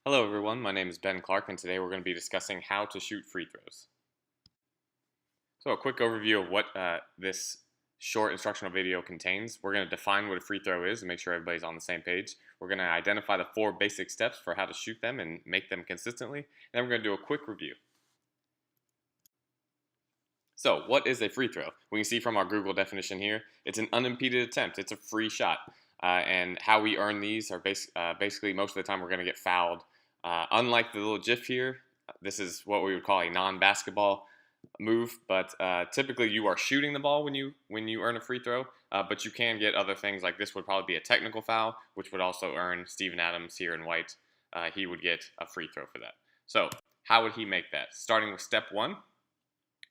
Hello everyone, my name is Ben Clark and today we're going to be discussing how to shoot free throws. So a quick overview of what this short instructional video contains. We're going to define what a free throw is and make sure everybody's on the same page. We're going to identify the 4 basic steps for how to shoot them and make them consistently. And then we're going to do a quick review. So what is a free throw? We can see from our Google definition here, it's an unimpeded attempt. It's a free shot. And how we earn these are basically most of the time we're going to get fouled. Unlike the little GIF here, this is what we would call a non-basketball move, but typically you are shooting the ball when you earn a free throw, but you can get other things like this would probably be a technical foul, which would also earn Steven Adams here in white. He would get a free throw for that. So how would he make that? Starting with step 1,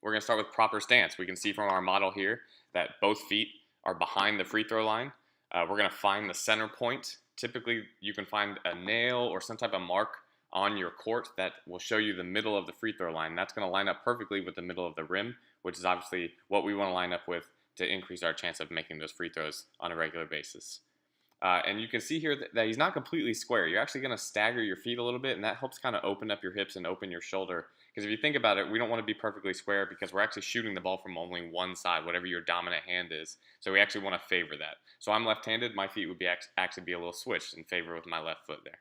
we're going to start with proper stance. We can see from our model here that both feet are behind the free throw line. We're going to find the center point. Typically, you can find a nail or some type of mark on your court that will show you the middle of the free throw line. That's going to line up perfectly with the middle of the rim, which is obviously what we want to line up with to increase our chance of making those free throws on a regular basis. And you can see here that he's not completely square. You're actually going to stagger your feet a little bit, and that helps kind of open up your hips and open your shoulder. Because if you think about it, we don't want to be perfectly square because we're actually shooting the ball from only one side, whatever your dominant hand is. So we actually want to favor that. So I'm left-handed. My feet would be actually be a little switched in favor with my left foot there.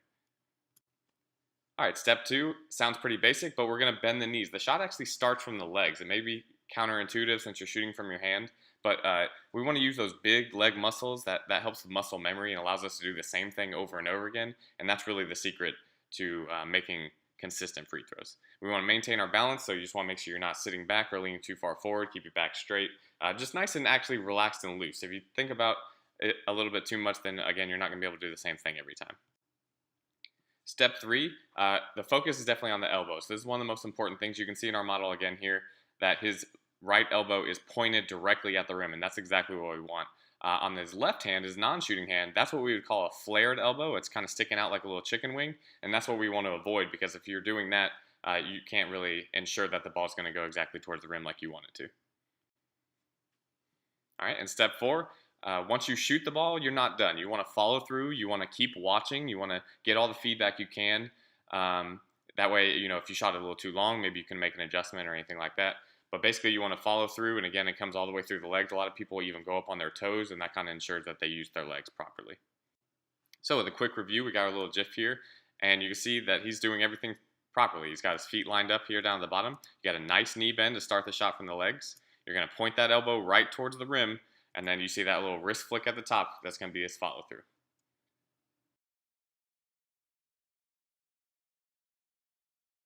All right, step 2 sounds pretty basic, but we're going to bend the knees. The shot actually starts from the legs. It may be counterintuitive since you're shooting from your hand, but we want to use those big leg muscles. That helps with muscle memory and allows us to do the same thing over and over again, and that's really the secret to making consistent free throws. We want to maintain our balance, so you just want to make sure you're not sitting back or leaning too far forward. Keep your back straight, just nice and actually relaxed and loose. If you think about it a little bit too much, then again, you're not going to be able to do the same thing every time. Step 3, the focus is definitely on the elbows. This is one of the most important things. You can see in our model again here that his right elbow is pointed directly at the rim, and that's exactly what we want. On his left hand, his non-shooting hand, that's what we would call a flared elbow. It's kind of sticking out like a little chicken wing, and that's what we want to avoid because if you're doing that, you can't really ensure that the ball's going to go exactly towards the rim like you want it to. All right, and step 4, once you shoot the ball, you're not done. You want to follow through. You want to keep watching. You want to get all the feedback you can. That way, if you shot it a little too long, maybe you can make an adjustment or anything like that. But basically, you want to follow through, and again, it comes all the way through the legs. A lot of people even go up on their toes, and that kind of ensures that they use their legs properly. So with a quick review, we got our little GIF here, and you can see that he's doing everything properly. He's got his feet lined up here down at the bottom. You got a nice knee bend to start the shot from the legs. You're going to point that elbow right towards the rim, and then you see that little wrist flick at the top. That's going to be his follow through.